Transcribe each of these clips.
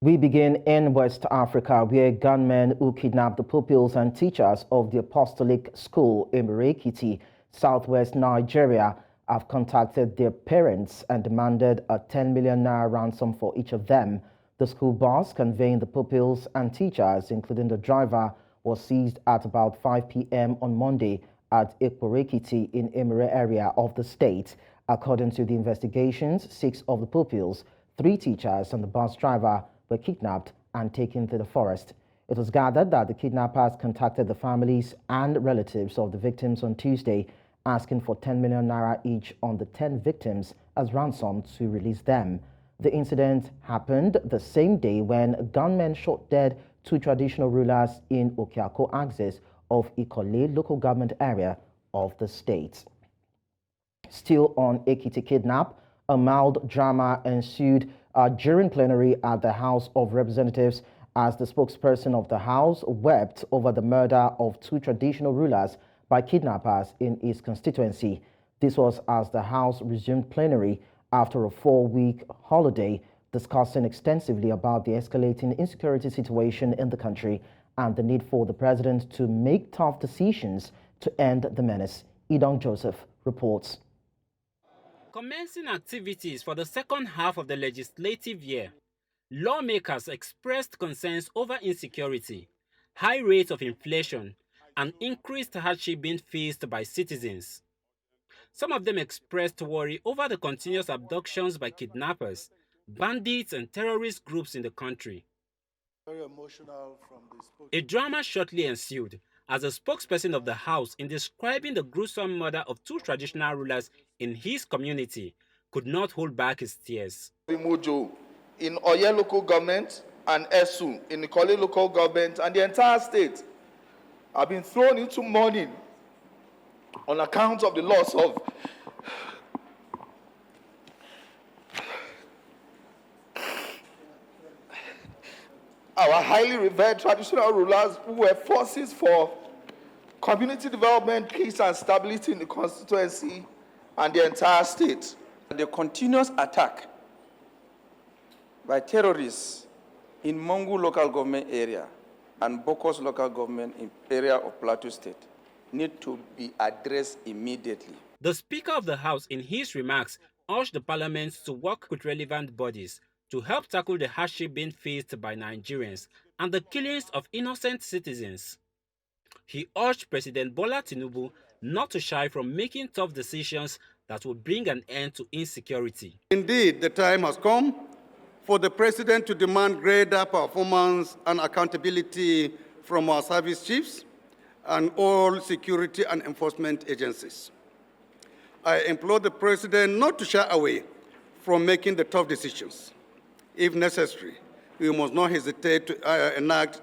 We begin in West Africa, where gunmen who kidnapped the pupils and teachers of the Apostolic School, Emure-Ekiti, southwest Nigeria, have contacted their parents and demanded a 10 million naira ransom for each of them. The school bus conveying the pupils and teachers, including the driver, was seized at about 5 p.m. on Monday at Ikole in Emure area of the state. According to the investigations, 6 of the pupils, 3 teachers and the bus driver were kidnapped and taken to the forest. It was gathered that the kidnappers contacted the families and relatives of the victims on Tuesday, asking for 10 million naira each on the 10 victims as ransom to release them. The incident happened the same day when gunmen shot dead 2 traditional rulers in Oke-Ako axis of Ikole Local Government Area of the state. Still on Ekiti kidnap, a mild drama ensued during plenary at the House of Representatives as the spokesperson of the House wept over the murder of 2 traditional rulers by kidnappers in his constituency. This was as the House resumed plenary after a 4-week holiday, discussing extensively about the escalating insecurity situation in the country and the need for the president to make tough decisions to end the menace. Idong Joseph reports. Commencing activities for the second half of the legislative year, lawmakers expressed concerns over insecurity, high rates of inflation, and increased hardship being faced by citizens. Some of them expressed worry over the continuous abductions by kidnappers, bandits, and terrorist groups in the country. Very emotional from this. A drama shortly ensued as a spokesperson of the House, in describing the gruesome murder of 2 traditional rulers in his community, could not hold back his tears. Mojo in Ikole Local Government and Esu in Ikole Local Government and the entire state have been thrown into mourning on account of the loss of our highly revered traditional rulers who were forces for community development, peace and stability in the constituency and the entire state. The continuous attack by terrorists in Mongu Local Government Area and Bokos Local Government Area of Plateau State need to be addressed immediately. The Speaker of the House, in his remarks, urged the Parliament to work with relevant bodies to help tackle the hardship being faced by Nigerians and the killings of innocent citizens. He urged President Bola Tinubu not to shy from making tough decisions that will bring an end to insecurity. Indeed, the time has come for the President to demand greater performance and accountability from our service chiefs and all security and enforcement agencies. I implore the President not to shy away from making the tough decisions. If necessary, we must not hesitate to enact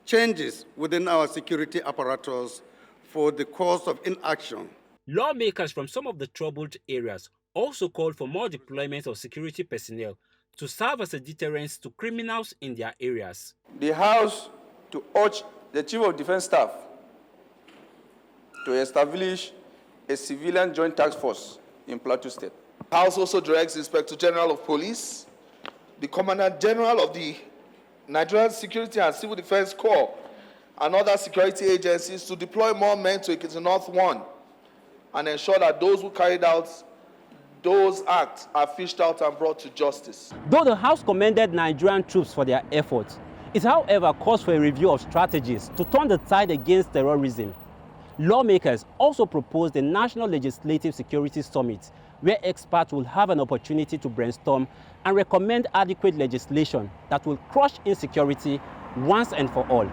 changes within our security apparatus for the cause of inaction. Lawmakers from some of the troubled areas also called for more deployment of security personnel to serve as a deterrent to criminals in their areas. The House to urge the Chief of Defense Staff to establish a civilian joint task force in Plateau State. The House also directs the Inspector General of Police, the Commandant General of the Nigerian Security and Civil Defense Corps, and other security agencies to deploy more men to Ekiti North 1 and ensure that those who carried out those acts are fished out and brought to justice. Though the House commended Nigerian troops for their efforts, it however calls for a review of strategies to turn the tide against terrorism. Lawmakers also proposed a National Legislative Security Summit where experts will have an opportunity to brainstorm and recommend adequate legislation that will crush insecurity once and for all.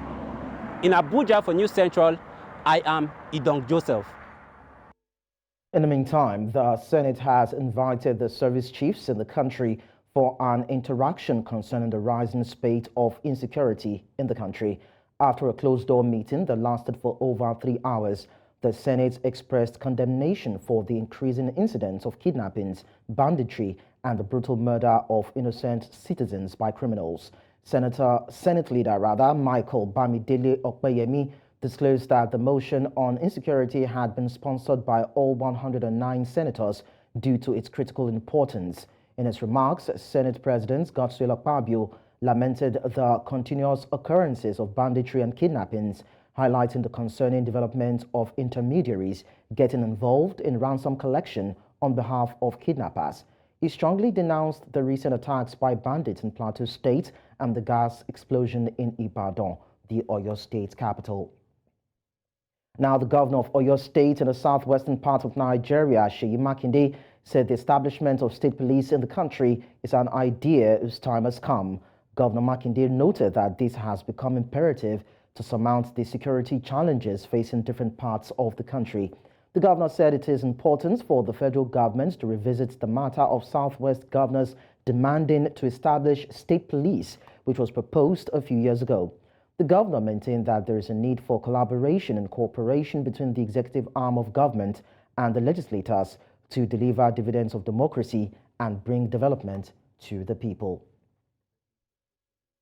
In Abuja for News Central, I am Idong Joseph. In the meantime, the Senate has invited the service chiefs in the country for an interaction concerning the rising spate of insecurity in the country. After a closed-door meeting that lasted for over 3 hours, the Senate expressed condemnation for the increasing incidents of kidnappings, banditry, and the brutal murder of innocent citizens by criminals. Senate Leader Michael Bamidele Okpeyemi disclosed that the motion on insecurity had been sponsored by all 109 senators due to its critical importance. In his remarks, Senate President Godswill Akpabio lamented the continuous occurrences of banditry and kidnappings, highlighting the concerning development of intermediaries getting involved in ransom collection on behalf of kidnappers. He strongly denounced the recent attacks by bandits in Plateau State and the gas explosion in Ibadan, the Oyo State capital. Now, the governor of Oyo State in the southwestern part of Nigeria, Seyi Makinde, said the establishment of state police in the country is an idea whose time has come. Governor Makinde noted that this has become imperative to surmount the security challenges facing different parts of the country. The governor said it is important for the federal government to revisit the matter of Southwest governors demanding to establish state police, which was proposed a few years ago. The governor maintained that there is a need for collaboration and cooperation between the executive arm of government and the legislators to deliver dividends of democracy and bring development to the people.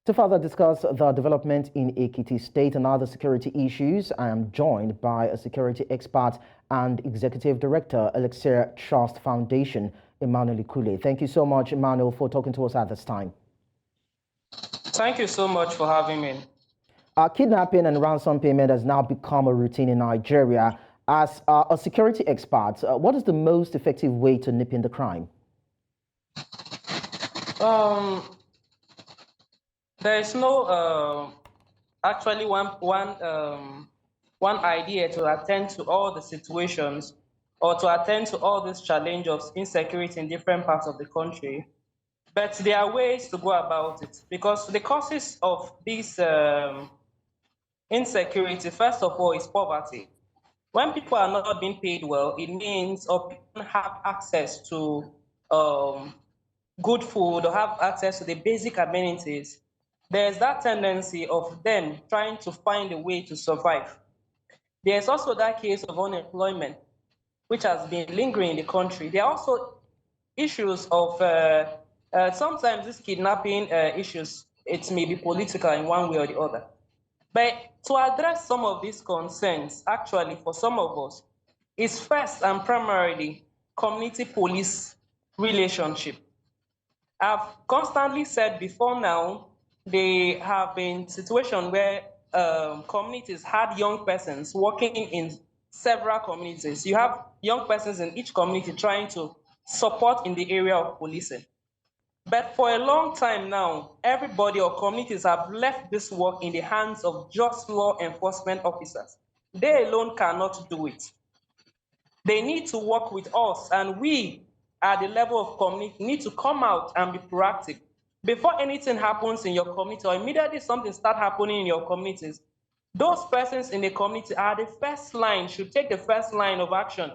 To further discuss the development in Ekiti State and other security issues, I am joined by a security expert and Executive Director, Elixir Trust Foundation, Emmanuel Ikole. Thank you so much, Emmanuel, for talking to us at this time. Thank you so much for having me. Kidnapping and ransom payment has now become a routine in Nigeria. As a security expert, what is the most effective way to nip in the crime? There is no actually one idea to attend to all the situations or to attend to all these challenges of insecurity in different parts of the country. But there are ways to go about it, because the causes of this insecurity, first of all, is poverty. When people are not being paid well, it means or people don't have access to good food or have access to the basic amenities. There's that tendency of them trying to find a way to survive. There's also that case of unemployment, which has been lingering in the country. There are also issues of sometimes these kidnapping issues, it may be political in one way or the other. But to address some of these concerns, actually, for some of us, is first and primarily community police relationship. I've constantly said before now, there have been situations where communities had young persons working in several communities. You have young persons in each community trying to support in the area of policing. But for a long time now, everybody or communities have left this work in the hands of just law enforcement officers. They alone cannot do it. They need to work with us, and we, at the level of community, need to come out and be proactive. Before anything happens in your community, or immediately something starts happening in your communities, those persons in the community are the first line, should take the first line of action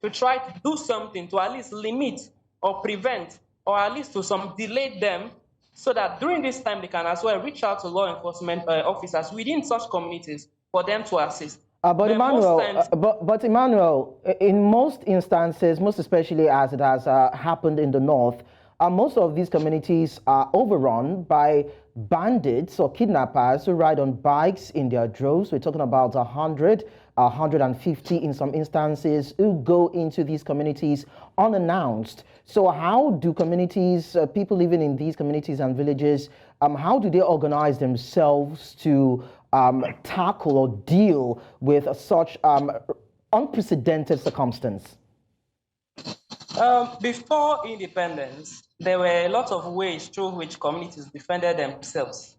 to try to do something to at least limit or prevent, or at least to some delay them, so that during this time they can as well reach out to law enforcement officers within such communities for them to assist. But Emmanuel, in most instances, most especially as it has happened in the north, most of these communities are overrun by bandits or kidnappers who ride on bikes in their droves. We're talking about 100, 150 in some instances, who go into these communities unannounced. So how do communities, people living in these communities and villages, how do they organize themselves to tackle or deal with such unprecedented circumstance? Before independence, there were a lot of ways through which communities defended themselves.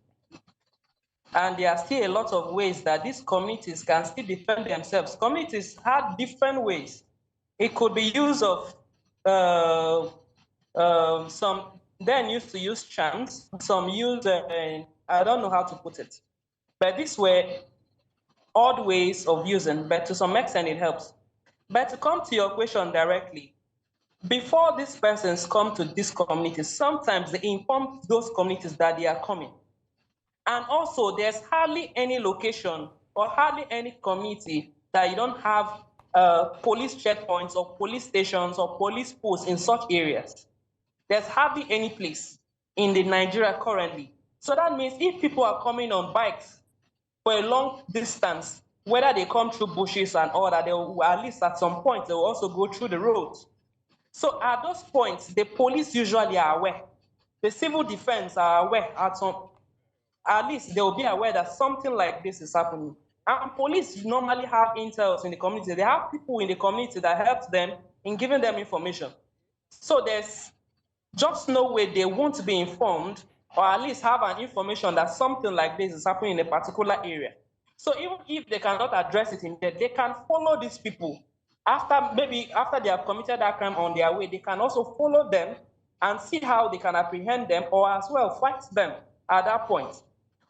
And there are still a lot of ways that these communities can still defend themselves. Communities had different ways. It could be use of some then used to use chants, some use, I don't know how to put it, but these were odd ways of using, but to some extent it helps. But to come to your question directly, before these persons come to these communities, sometimes they inform those communities that they are coming. And also, there's hardly any location or hardly any community that you don't have police checkpoints or police stations or police posts in such areas. There's hardly any place in the Nigeria currently. So that means if people are coming on bikes for a long distance, whether they come through bushes and all that, they will, at least at some point, they will also go through the roads. So at those points, the police usually are aware the civil defense are aware at least they will be aware that something like this is happening. And police normally have intels in the community. They have people in the community that help them in giving them information. So there's just no way they won't be informed or at least have an information that something like this is happening in a particular area. So even if they cannot address it in there, they can follow these people. Maybe after they have committed that crime on their way, they can also follow them and see how they can apprehend them or as well fight them at that point.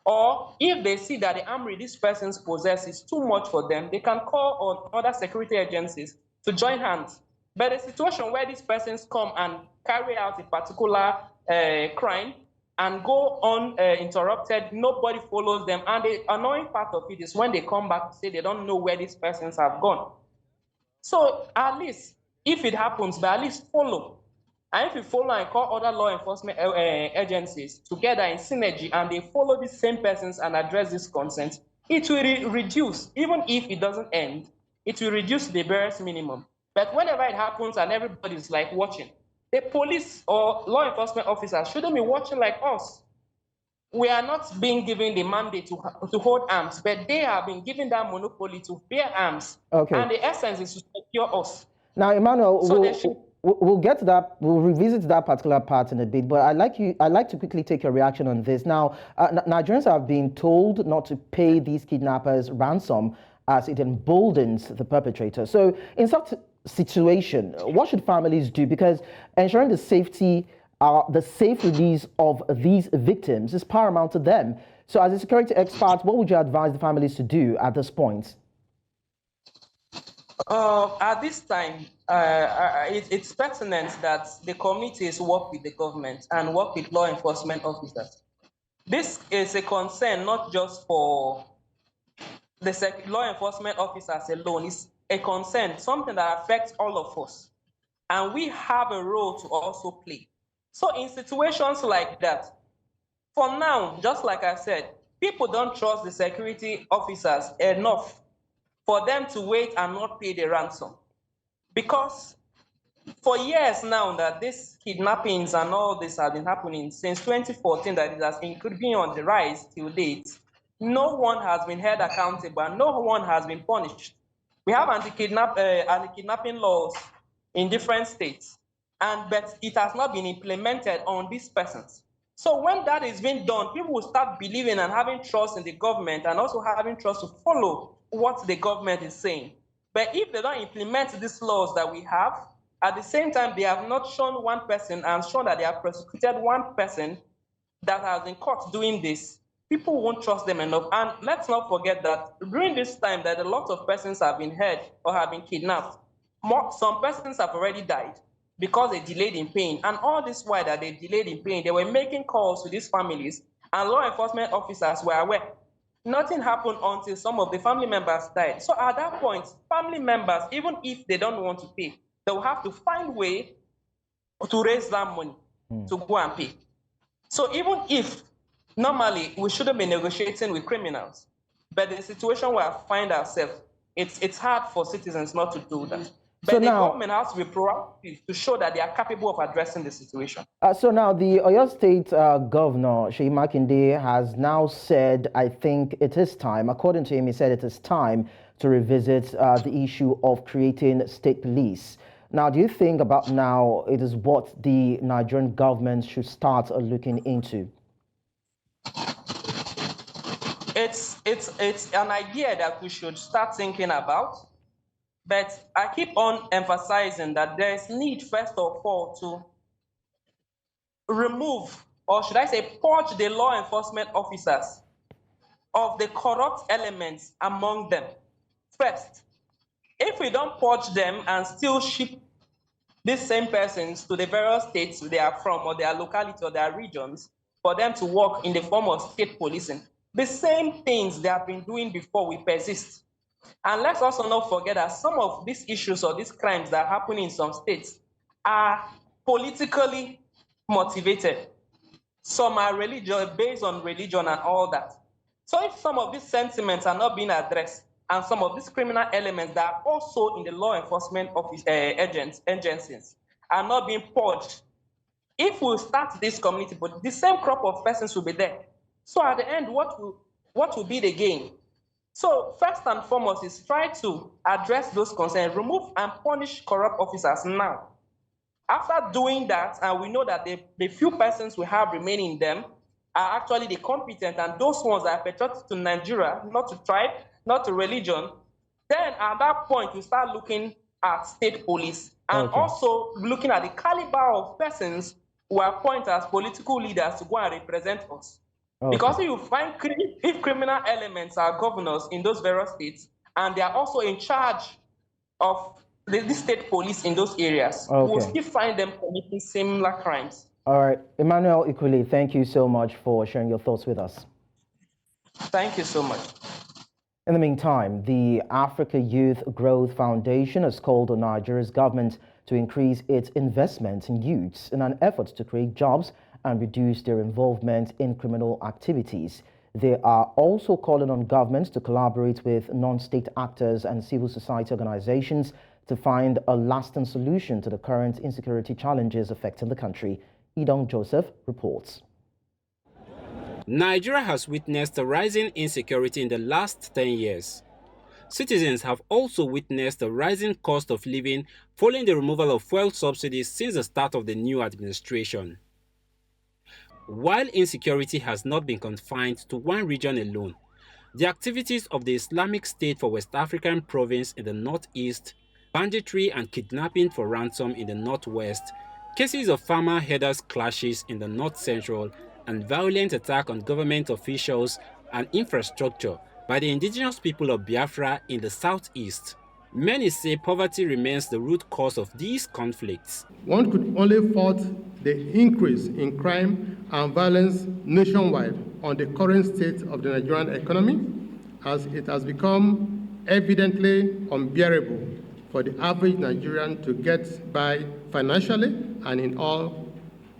Or if they see that the armory these persons possess is too much for them, they can call on other security agencies to join hands. But the situation where these persons come and carry out a particular crime and go uninterrupted, nobody follows them. And the annoying part of it is when they come back to say they don't know where these persons have gone. So at least, if it happens, but at least follow. And if you follow and call other law enforcement agencies together in synergy and they follow these same persons and address this consent, it will reduce, even if it doesn't end, it will reduce the barest minimum. But whenever it happens and everybody's like watching, the police or law enforcement officers shouldn't be watching like us. We are not being given the mandate to hold arms, but they have been given that monopoly to bear arms. Okay. And the essence is to secure us. Now, Emmanuel, So we'll get to that. We'll revisit that particular part in a bit. But I'd like to quickly take your reaction on this. Now, Nigerians have been told not to pay these kidnappers ransom as it emboldens the perpetrator. So, in such situation, what should families do? Because ensuring the safe release of these victims is paramount to them. So, as a security expert, what would you advise the families to do at this point? At this time, it's pertinent that the communities work with the government and work with law enforcement officers. This is a concern not just for the law enforcement officers alone. It's a concern, something that affects all of us. And we have a role to also play. So in situations like that, for now, just like I said, people don't trust the security officers enough for them to wait and not pay the ransom. Because for years now that these kidnappings and all this have been happening since 2014, that it has been on the rise till date, no one has been held accountable and no one has been punished. We have anti-kidnapping laws in different states, but it has not been implemented on these persons. So when that is being done, people will start believing and having trust in the government and also having trust to follow what the government is saying. But if they don't implement these laws that we have, at the same time, they have not shown one person and shown that they have prosecuted one person that has been caught doing this, people won't trust them enough. And let's not forget that during this time that a lot of persons have been hurt or have been kidnapped. Some persons have already died because they delayed in paying. And all this while that they delayed in paying, they were making calls to these families and law enforcement officers were aware. Nothing happened until some of the family members died. So at that point, family members, even if they don't want to pay, they will have to find a way to raise that money to go and pay. So even if normally we shouldn't be negotiating with criminals, but the situation where I find ourselves, it's hard for citizens not to do that. But so the government has to be proactive to show that they are capable of addressing the situation. So now the Oyo State Governor, Seyi Makinde, has now said, I think it is time, according to him, he said it is time to revisit the issue of creating state police. Now, do you think about now it is what the Nigerian government should start looking into? It's an idea that we should start thinking about. But I keep on emphasizing that there is need, first of all, to remove, or should I say, purge the law enforcement officers of the corrupt elements among them. First, if we don't purge them and still ship these same persons to the various states they are from, or their locality or their regions, for them to work in the form of state policing, the same things they have been doing before will persist. And let's also not forget that some of these issues or these crimes that happen in some states are politically motivated. Some are based on religion and all that. So if some of these sentiments are not being addressed, and some of these criminal elements that are also in the law enforcement office, agencies are not being purged, If we start this community, but the same crop of persons will be there. So at the end, what will be the gain? So first and foremost is try to address those concerns, remove and punish corrupt officers now. After doing that, and we know that the few persons we have remaining in them are actually the competent, and those ones that are patriotic to Nigeria, not to tribe, not to religion, then at that point, we start looking at state police and also looking at the caliber of persons who are appointed as political leaders to go and represent us. Because if you find if criminal elements are governors in those various states, and they are also in charge of the state police in those areas, we'll still find them committing similar crimes. All right, Emmanuel Ikole, thank you so much for sharing your thoughts with us. Thank you so much. In the meantime, the Africa Youth Growth Foundation has called on Nigeria's government to increase its investment in youths in an effort to create jobs and reduce their involvement in criminal activities. They are also calling on governments to collaborate with non-state actors and civil society organizations to find a lasting solution to the current insecurity challenges affecting the country. Idong Joseph reports. Nigeria has witnessed a rising insecurity in the last 10 years. Citizens have also witnessed a rising cost of living following the removal of fuel subsidies since the start of the new administration. While insecurity has not been confined to one region alone, the activities of the Islamic State for West African province in the northeast, banditry and kidnapping for ransom in the northwest, cases of farmer herders clashes in the north-central, and violent attack on government officials and infrastructure by the indigenous people of Biafra in the southeast. Many say poverty remains the root cause of these conflicts. One could only fault the increase in crime and violence nationwide on the current state of the Nigerian economy, as it has become evidently unbearable for the average Nigerian to get by financially and in all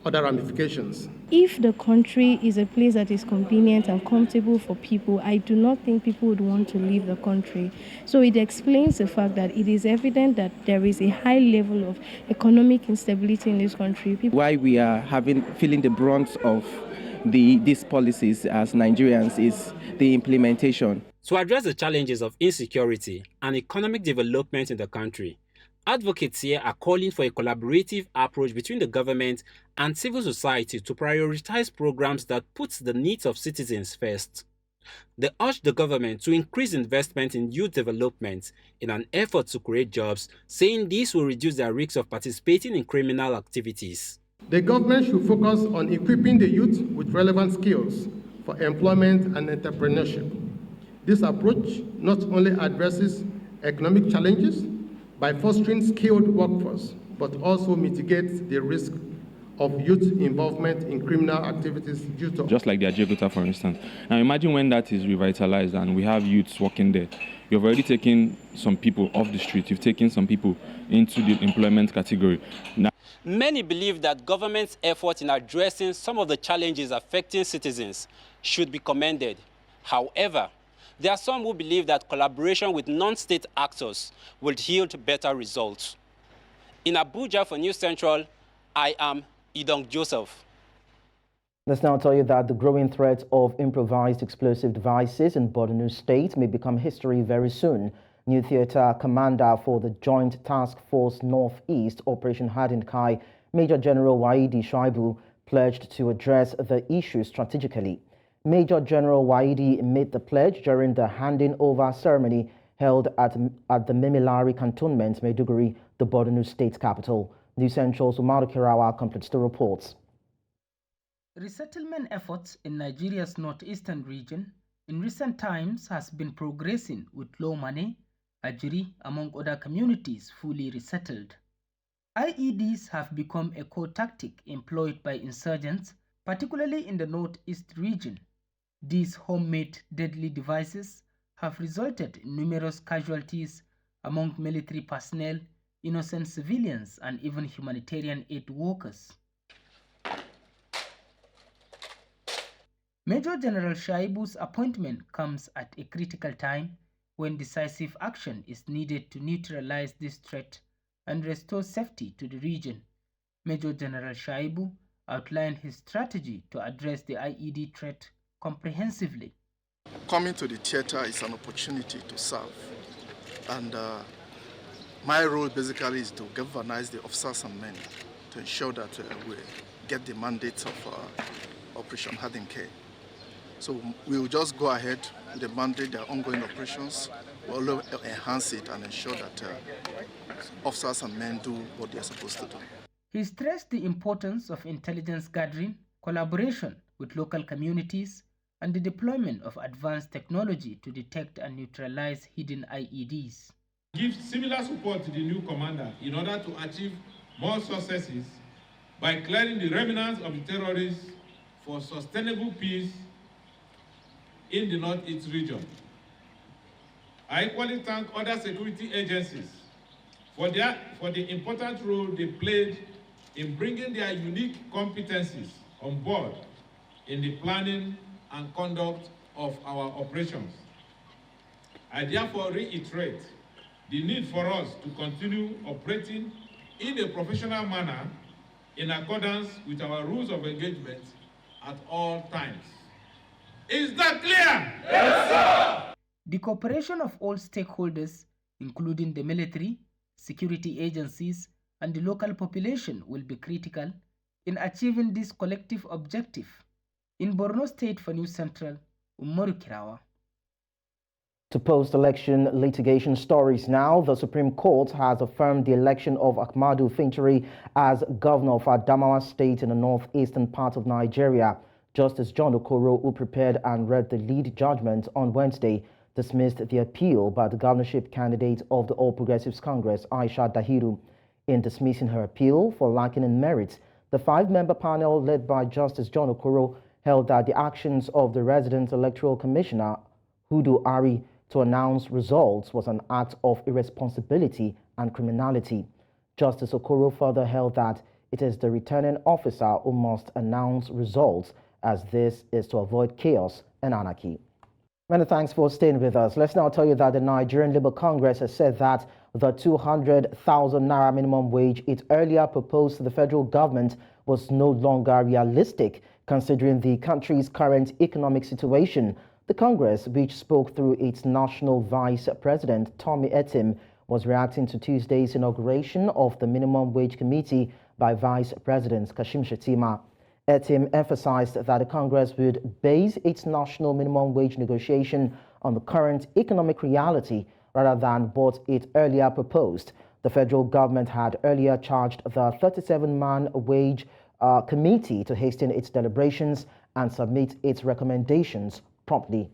other ramifications. If the country is a place that is convenient and comfortable for people, I do not think people would want to leave the country. So it explains the fact that it is evident that there is a high level of economic instability in this country. Why we are feeling the brunt of these policies as Nigerians is the implementation. To address the challenges of insecurity and economic development in the country, advocates here are calling for a collaborative approach between the government and civil society to prioritize programs that put the needs of citizens first. They urge the government to increase investment in youth development in an effort to create jobs, saying this will reduce their risk of participating in criminal activities. The government should focus on equipping the youth with relevant skills for employment and entrepreneurship. This approach not only addresses economic challenges by fostering skilled workforce, but also mitigates the risk of youth involvement in criminal activities due to... Just like the Ajegota, for instance. Now imagine when that is revitalized and we have youths working there. You've already taken some people off the street. You've taken some people into the employment category. Now, many believe that government's effort in addressing some of the challenges affecting citizens should be commended. However, there are some who believe that collaboration with non-state actors will yield better results. In Abuja for News Central, I am Idong Joseph. Let's now tell you that the growing threat of improvised explosive devices in Borno State may become history very soon. New Theatre Commander for the Joint Task Force Northeast, Operation Hadinkai, Major General Waidi Shaibu, pledged to address the issue strategically. Major General Waidi made the pledge during the handing over ceremony held at the Memilari Cantonment, Maiduguri, the Borno State capital. News Central's Umaru Kirawa completes the reports. Resettlement efforts in Nigeria's northeastern region in recent times has been progressing with Lomane, Ajiri, among other communities fully resettled. IEDs have become a core tactic employed by insurgents, particularly in the northeast region. These homemade deadly devices have resulted in numerous casualties among military personnel, innocent civilians, and even humanitarian aid workers. Major General Shaibu's appointment comes at a critical time when decisive action is needed to neutralize this threat and restore safety to the region. Major General Shaibu outlined his strategy to address the IED threat comprehensively. Coming to the theater is an opportunity to serve, and my role basically is to galvanize the officers and men to ensure that we get the mandates of Operation Hardened Care. So we will just go ahead with the mandate, their ongoing operations. We'll enhance it and ensure that officers and men do what they are supposed to do. He stressed the importance of intelligence gathering, collaboration with local communities, and the deployment of advanced technology to detect and neutralize hidden IEDs. Give similar support to the new commander in order to achieve more successes by clearing the remnants of the terrorists for sustainable peace in the Northeast region. I equally thank other security agencies for the important role they played in bringing their unique competencies on board in the planning and conduct of our operations. I therefore reiterate the need for us to continue operating in a professional manner in accordance with our rules of engagement at all times. Is that clear? Yes, sir! The cooperation of all stakeholders, including the military, security agencies, and the local population will be critical in achieving this collective objective. In Borno State for News Central, Umar-Kirawa. To post-election litigation stories now, the Supreme Court has affirmed the election of Ahmadu Fintiri as governor of Adamawa State in the northeastern part of Nigeria. Justice John Okoro, who prepared and read the lead judgment on Wednesday, dismissed the appeal by the governorship candidate of the All Progressives Congress, Aisha Dahiru. In dismissing her appeal for lacking in merit, the five-member panel led by Justice John Okoro held that the actions of the resident electoral commissioner, Hudu Ari, to announce results was an act of irresponsibility and criminality. Justice Okoro further held that it is the returning officer who must announce results, as this is to avoid chaos and anarchy. Many thanks for staying with us. Let's now tell you that the Nigerian Labour Congress has said that the 200,000 naira minimum wage it earlier proposed to the federal government was no longer realistic, considering the country's current economic situation. The Congress, which spoke through its National Vice President, Tommy Etim, was reacting to Tuesday's inauguration of the Minimum Wage Committee by Vice President Kashim Shettima. Etim emphasized that the Congress would base its national minimum wage negotiation on the current economic reality rather than what it earlier proposed. The federal government had earlier charged the 37-man wage committee to hasten its deliberations and submit its recommendations promptly.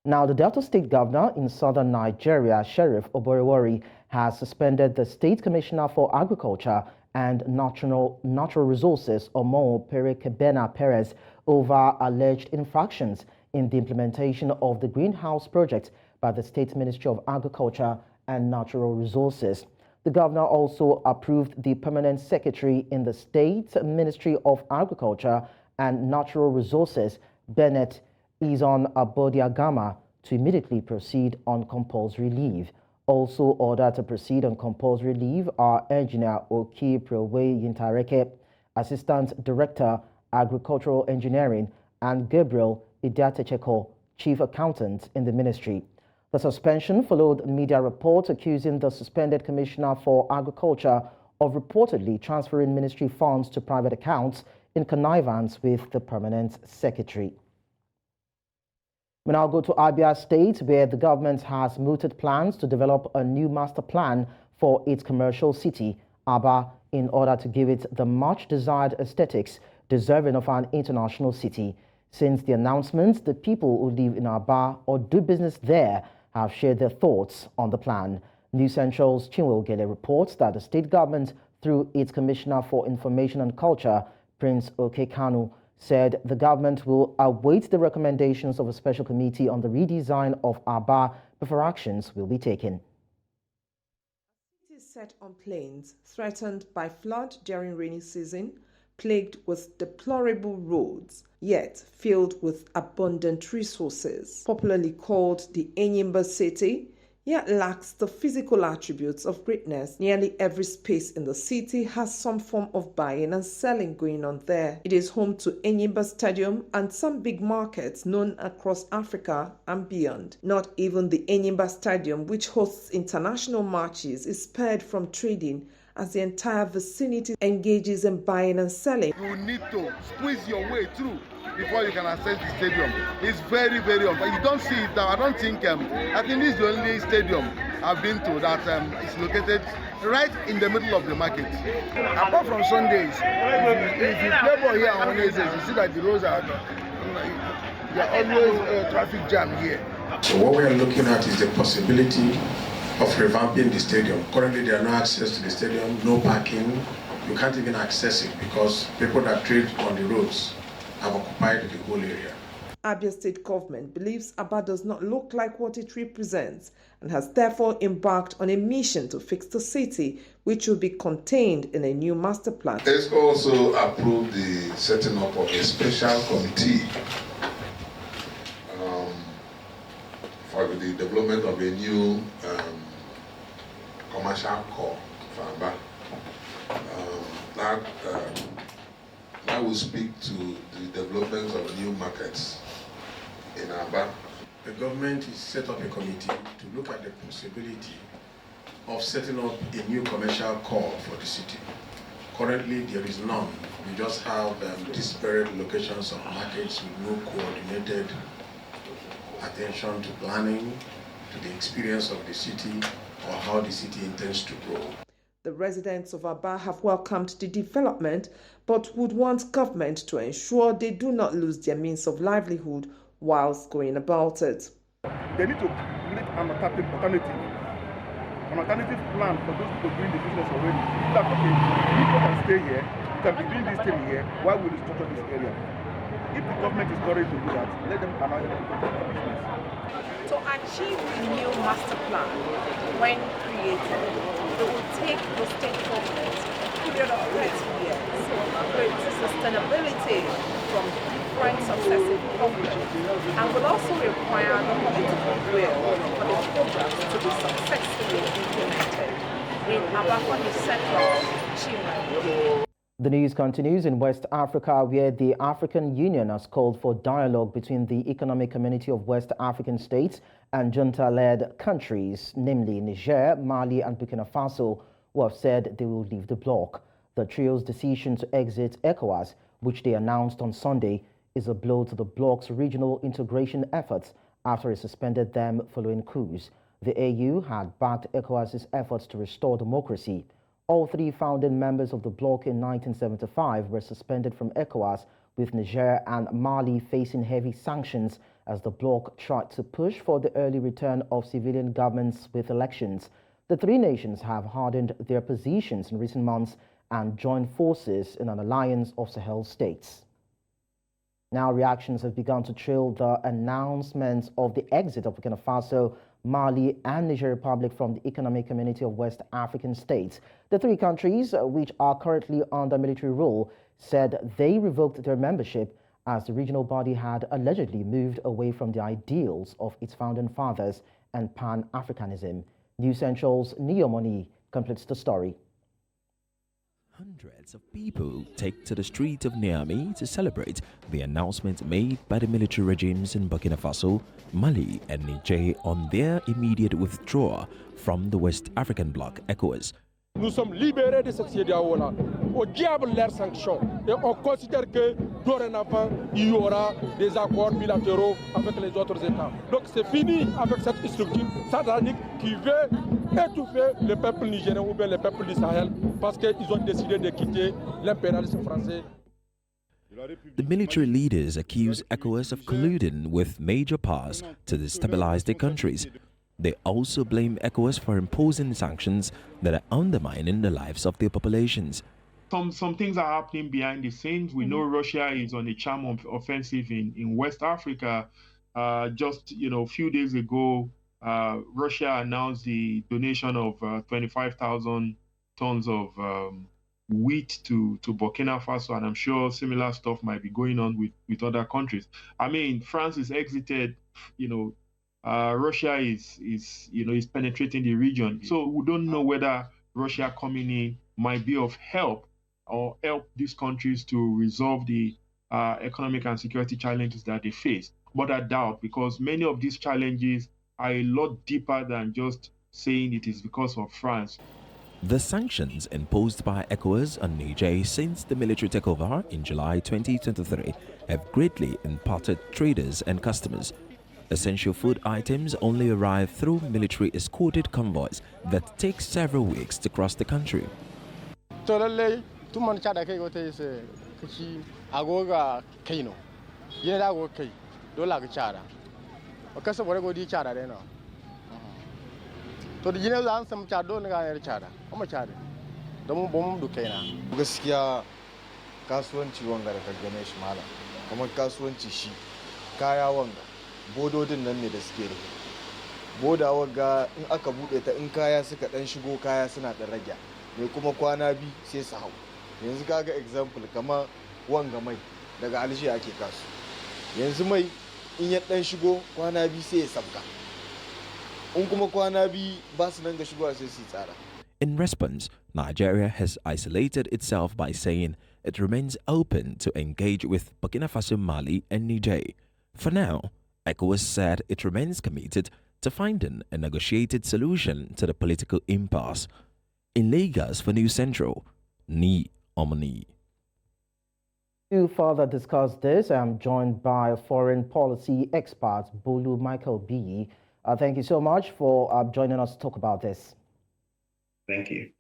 Now, the Delta State Governor in southern Nigeria, Sheriff Oborewori, has suspended the State Commissioner for Agriculture and Natural Resources, Omo Perekebena Perez, over alleged infractions in the implementation of the Greenhouse Project by the State Ministry of Agriculture and Natural Resources. The governor also approved the permanent secretary in the State Ministry of Agriculture and Natural Resources, Bennett Izon Abodiagama, to immediately proceed on compulsory leave. Also ordered to proceed on compulsory leave are Engineer Oki-Prewe Yintareke, Assistant Director, Agricultural Engineering, and Gabriel Idiatecheko, Chief Accountant in the ministry. The suspension followed media reports accusing the suspended Commissioner for Agriculture of reportedly transferring ministry funds to private accounts in connivance with the permanent secretary. We now go to Abia State, where the government has mooted plans to develop a new master plan for its commercial city, Aba, in order to give it the much-desired aesthetics deserving of an international city. Since the announcement, the people who live in Aba or do business there have shared their thoughts on the plan. News Central's Chinwe Ogele reports that the state government, through its Commissioner for Information and Culture, Prince Oke-Ako, said the government will await the recommendations of a special committee on the redesign of Aba before actions will be taken. Cities set on plains, threatened by flood during rainy season, plagued with deplorable roads, yet filled with abundant resources. Popularly called the Enyimba City, yet lacks the physical attributes of greatness. Nearly every space in the city has some form of buying and selling going on there. It is home to Enyimba Stadium and some big markets known across Africa and beyond. Not even the Enyimba Stadium, which hosts international matches, is spared from trading, as the entire vicinity engages in buying and selling. You need to squeeze your way through before you can access the stadium. It's very, very unfair. You don't see it now. I don't think, I think this is the only stadium I've been to that is located right in the middle of the market. Apart from Sundays, if you play ball here on Wednesdays, you see that the roads are always traffic jam here. So what we are looking at is the possibility of revamping the stadium. Currently, there are no access to the stadium, no parking. You can't even access it because people that trade on the roads have occupied the whole area. Abia State government believes Aba does not look like what it represents and has therefore embarked on a mission to fix the city, which will be contained in a new master plan. Let's also approve the setting up of a special committee for the development of a new commercial core for Aba. That will speak to the development of new markets in Aba. The government has set up a committee to look at the possibility of setting up a new commercial core for the city. Currently, there is none. We just have disparate locations of markets with no coordinated attention to planning, to the experience of the city, or how the city intends to grow. The residents of Aba have welcomed the development, but would want government to ensure they do not lose their means of livelihood whilst going about it. They need to make an alternative plan for those people doing the business already. Like, okay, people can stay here, you can be doing this thing here, why will you structure this area? If the government is not ready to do that, let them allow them to do their business. To achieve the new master plan, when created, it will take the state government a period of 30 years with sustainability from different successive governments, and will also require the political will for the programs to be successfully implemented. In Abakoni Central, Chima. The news continues in West Africa, where the African Union has called for dialogue between the Economic Community of West African States and junta-led countries, namely Niger, Mali, and Burkina Faso, who have said they will leave the bloc. The trio's decision to exit ECOWAS, which they announced on Sunday, is a blow to the bloc's regional integration efforts after it suspended them following coups. The AU had backed ECOWAS's efforts to restore democracy. All three founding members of the bloc in 1975 were suspended from ECOWAS, with Niger and Mali facing heavy sanctions as the bloc tried to push for the early return of civilian governments with elections. The three nations have hardened their positions in recent months and joined forces in an alliance of Sahel states. Now reactions have begun to trail the announcements of the exit of Burkina Faso, Mali, and Niger Republic from the Economic Community of West African States. The three countries, which are currently under military rule, said they revoked their membership as the regional body had allegedly moved away from the ideals of its founding fathers and Pan-Africanism. News Central's Niomoni completes the story. Hundreds of people take to the streets of Niamey to celebrate the announcement made by the military regimes in Burkina Faso, Mali, and Niger on their immediate withdrawal from the West African bloc, ECOWAS. Nous sommes libérés de cette CEDEAO-là. Au diable leurs sanctions. Et on considère que dorénavant, il y aura des accords bilatéraux avec les autres États. Donc c'est fini avec cette structure satanique qui veut étouffer le peuple nigérien ou bien le peuple du Sahel parce qu'ils ont décidé de quitter l'impérialisme français. The military leaders accuse ECOWAS of colluding with major powers to destabilize their countries. They also blame ECOWAS for imposing sanctions that are undermining the lives of their populations. Some things are happening behind the scenes. We know Russia is on a charm offensive in West Africa. Just a few days ago, Russia announced the donation of 25,000 tons of wheat to Burkina Faso, and I'm sure similar stuff might be going on with other countries. I mean, France has exited, Russia is penetrating the region. So we don't know whether Russia coming in might be of help or help these countries to resolve the economic and security challenges that they face. But I doubt, because many of these challenges are a lot deeper than just saying it is because of France. The sanctions imposed by ECOWAS on Niger since the military takeover in July 2023 have greatly impacted traders and customers. Essential food items only arrive through military escorted convoys that take several weeks to cross the country. Gaskiya kasuwanci wanga da ka gane shi malam, kamar kasuwanci shi kaya wanga bododin nan ne da suke da boda wanga in aka bude ta in kaya suka dan shigo kaya suna da rage mai kuma kwana bi sai su hau. Yanzu kaga example kamar wanga mai daga Algeria ake kasu, yanzu mai in ya dan shigo kwana bi sai ya sabka, in kuma kwana bi ba su nan ga shigowa sai su tsara. In response, Nigeria has isolated itself by saying it remains open to engage with Burkina Faso, Mali, and Niger. For now, ECOWAS said it remains committed to finding a negotiated solution to the political impasse. In Lagos for News Central, Ni Omni. To further discuss this, I'm joined by foreign policy expert Bolu Michael B. Thank you so much for joining us to talk about this. Thank you.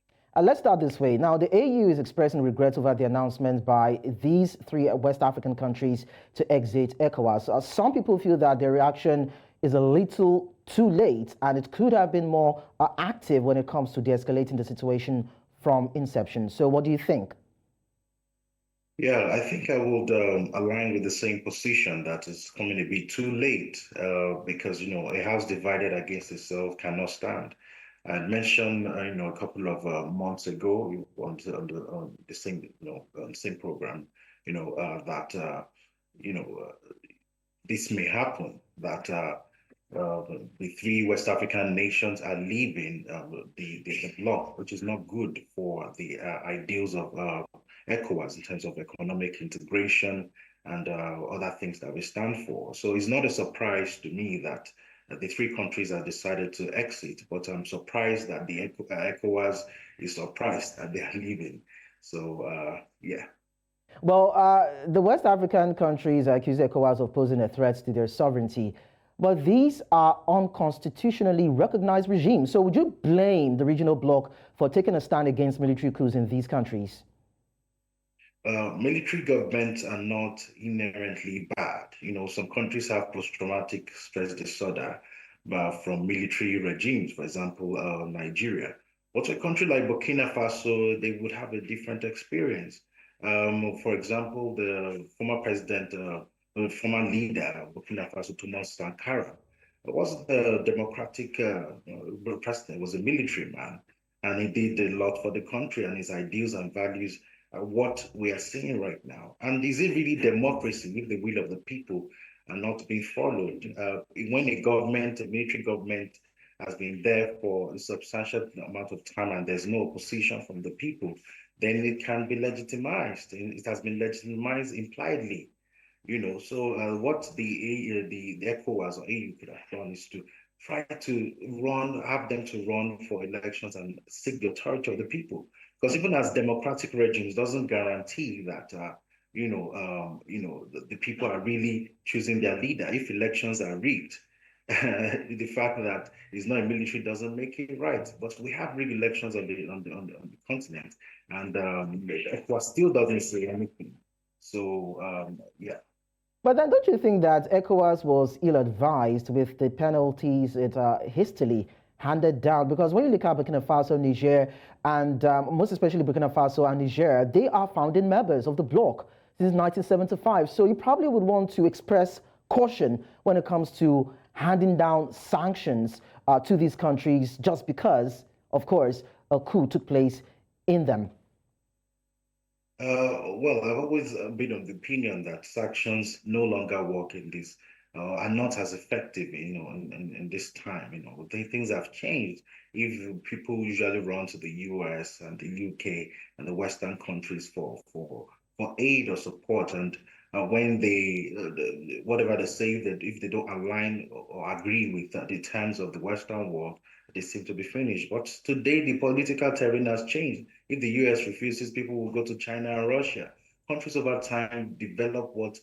Let's start this way. Now, the AU is expressing regret over the announcement by these three West African countries to exit ECOWAS. Some people feel that their reaction is a little too late and it could have been more active when it comes to de-escalating the situation from inception. So what do you think? Yeah, I think I would align with the same position that it's coming a bit too late because, a house divided against itself cannot stand. I mentioned, a couple of months ago on the same program, that this may happen, that the three West African nations are leaving the bloc, which is not good for the ideals of ECOWAS in terms of economic integration and other things that we stand for. So it's not a surprise to me that the three countries have decided to exit, but I'm surprised that the ECOWAS is surprised that they are leaving. So, yeah. Well, the West African countries accuse ECOWAS of posing a threat to their sovereignty, but these are unconstitutionally recognized regimes. So would you blame the regional bloc for taking a stand against military coups in these countries? Military governments are not inherently bad. Some countries have post-traumatic stress disorder from military regimes, for example, Nigeria. But a country like Burkina Faso, they would have a different experience. For example, the former president, the former leader of Burkina Faso, Thomas Sankara, wasn't a democratic president, was a military man, and he did a lot for the country, and his ideals and values what we are seeing right now. And is it really democracy if the will of the people are not being followed? When a military government has been there for a substantial amount of time and there's no opposition from the people, then it can be legitimized. And it has been legitimized impliedly. So what the ECOWAS or AU could have done is to try to have them to run for elections and seek the authority of the people. Because even as democratic regimes doesn't guarantee that, the people are really choosing their leader. If elections are rigged, the fact that it's not a military doesn't make it right. But we have rigged elections on the continent, and ECOWAS still doesn't say anything. So, yeah. But then don't you think that ECOWAS was ill-advised with the penalties it hastily handed down? Because when you look at Burkina Faso, Niger, and most especially Burkina Faso and Niger, they are founding members of the bloc since 1975. So you probably would want to express caution when it comes to handing down sanctions to these countries just because, of course, a coup took place in them. Well, I've always been of the opinion that sanctions no longer work in these are not as effective, in this time. Things have changed. If people usually run to the US and the UK and the Western countries for aid or support, and when they whatever they say, that if they don't align or agree with the terms of the Western world, they seem to be finished. But today the political terrain has changed. If the US refuses, people will go to China and Russia. Countries over time develop what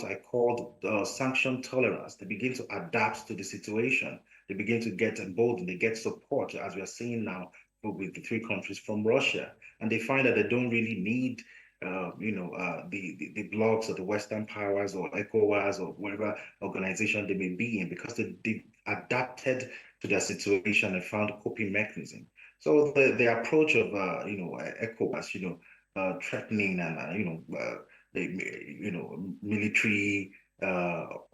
I call sanction tolerance. They begin to adapt to the situation. They begin to get emboldened. They get support, as we are seeing now with the three countries from Russia, and they find that they don't really need the blocs or the Western powers or ECOWAS or whatever organization they may be in, because they adapted to their situation and found a coping mechanism. So the approach of ECOWAS, threatening and military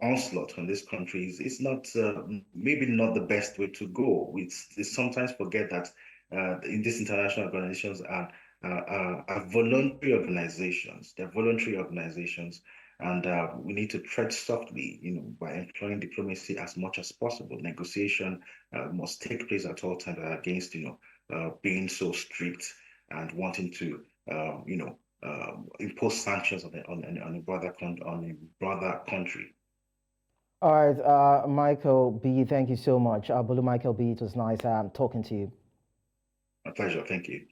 onslaught on these countries is not maybe not the best way to go. We sometimes forget that in these international organizations are voluntary organizations. They're voluntary organizations, and we need to tread softly, by employing diplomacy as much as possible. Negotiation must take place at all times against, being so strict and wanting to, impose sanctions on a brother country. All right, Michael B., thank you so much. Bulu Michael B., it was nice talking to you. My pleasure, thank you.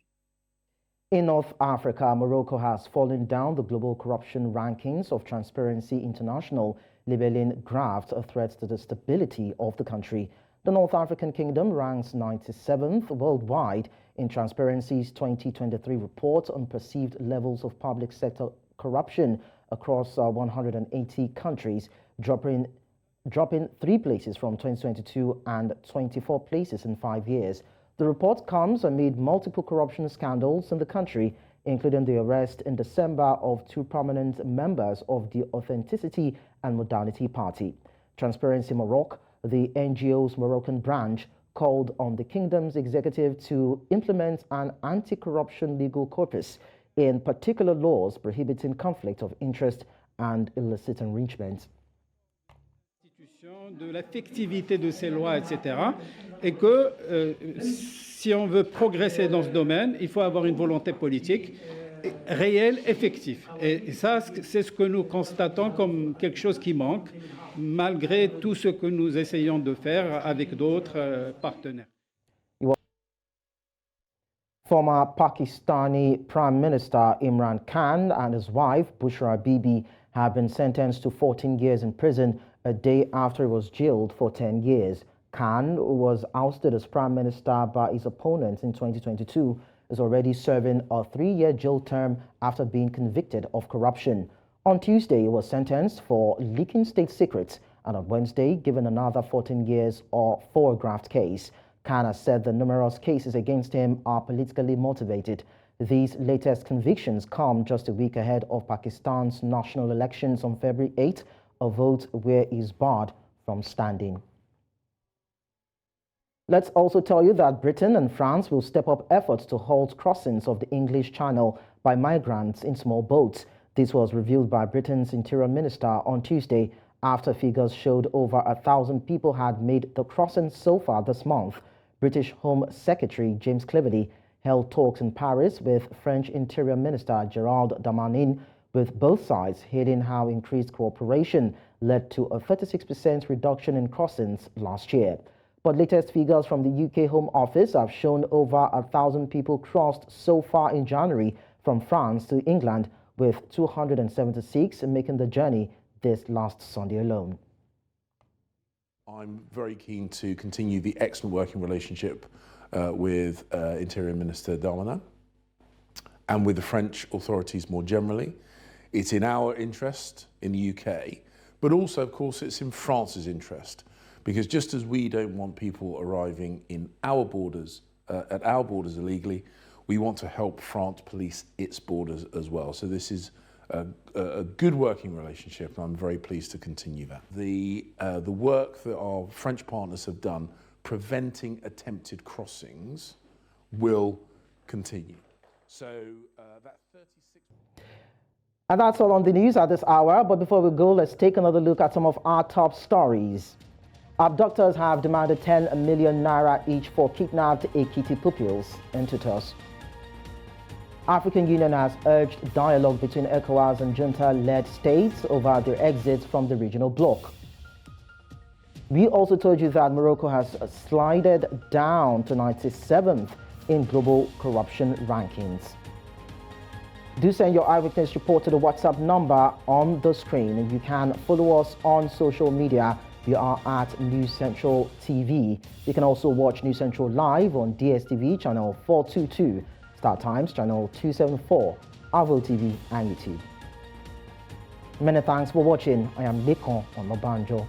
In North Africa, Morocco has fallen down the global corruption rankings of Transparency International, labeling graft a threat to the stability of the country. The North African Kingdom ranks 97th worldwide in Transparency's 2023 report on perceived levels of public sector corruption across 180 countries, dropping 3 places from 2022 and 24 places in 5 years. The report comes amid multiple corruption scandals in the country, including the arrest in December of 2 prominent members of the Authenticity and Modernity Party. Transparency Morocco, the NGO's Moroccan branch, called on the kingdom's executive to implement an anti-corruption legal corpus, in particular laws prohibiting conflict of interest and illicit enrichment. De l'effectivité de ces lois, etc. Et que si on veut progresser dans ce domaine, il faut avoir une volonté politique réelle, effective. Et ça, c'est ce que nous constatons comme quelque chose qui manque, malgré tout ce que nous essayons de faire avec d'autres partenaires. Former Pakistani Prime Minister Imran Khan and his wife, Bushra Bibi, have been sentenced to 14 years in prison a day after he was jailed for 10 years. Khan, who was ousted as Prime Minister by his opponents in 2022, is already serving a 3-year jail term after being convicted of corruption. On Tuesday, he was sentenced for leaking state secrets, and on Wednesday, given another 14 years for a graft case. Khan has said the numerous cases against him are politically motivated. These latest convictions come just a week ahead of Pakistan's national elections on February 8, a vote where he is barred from standing. Let's also tell you that Britain and France will step up efforts to halt crossings of the English Channel by migrants in small boats. This was revealed by Britain's Interior Minister on Tuesday after figures showed over 1,000 people had made the crossing so far this month. British Home Secretary James Cleverly held talks in Paris with French Interior Minister Gérald Darmanin, with both sides hailing how increased cooperation led to a 36% reduction in crossings last year. But latest figures from the UK Home Office have shown over 1,000 people crossed so far in January from France to England, with 276 making the journey this last Sunday alone. I'm very keen to continue the excellent working relationship with Interior Minister Darmanin and with the French authorities more generally. It's in our interest in the UK, but also, of course, it's in France's interest, because just as we don't want people arriving in our borders, at our borders illegally, we want to help France police its borders as well. So this is a good working relationship, and I'm very pleased to continue that. The work that our French partners have done preventing attempted crossings will continue. So that 36... And that's all on the news at this hour. But before we go, let's take another look at some of our top stories. Abductors have demanded 10 million naira each for kidnapped Ekiti pupils in tutors. African Union has urged dialogue between ECOWAS and junta-led states over their exits from the regional bloc. We also told you that Morocco has slided down to 97th in global corruption rankings. Do send your eyewitness report to the WhatsApp number on the screen, and you can follow us on social media. We are at News Central TV. You can also watch News Central live on DSTV channel 422, Star Times channel 274, Avo TV and YouTube. Many thanks for watching. I am Lekan Onabanjo.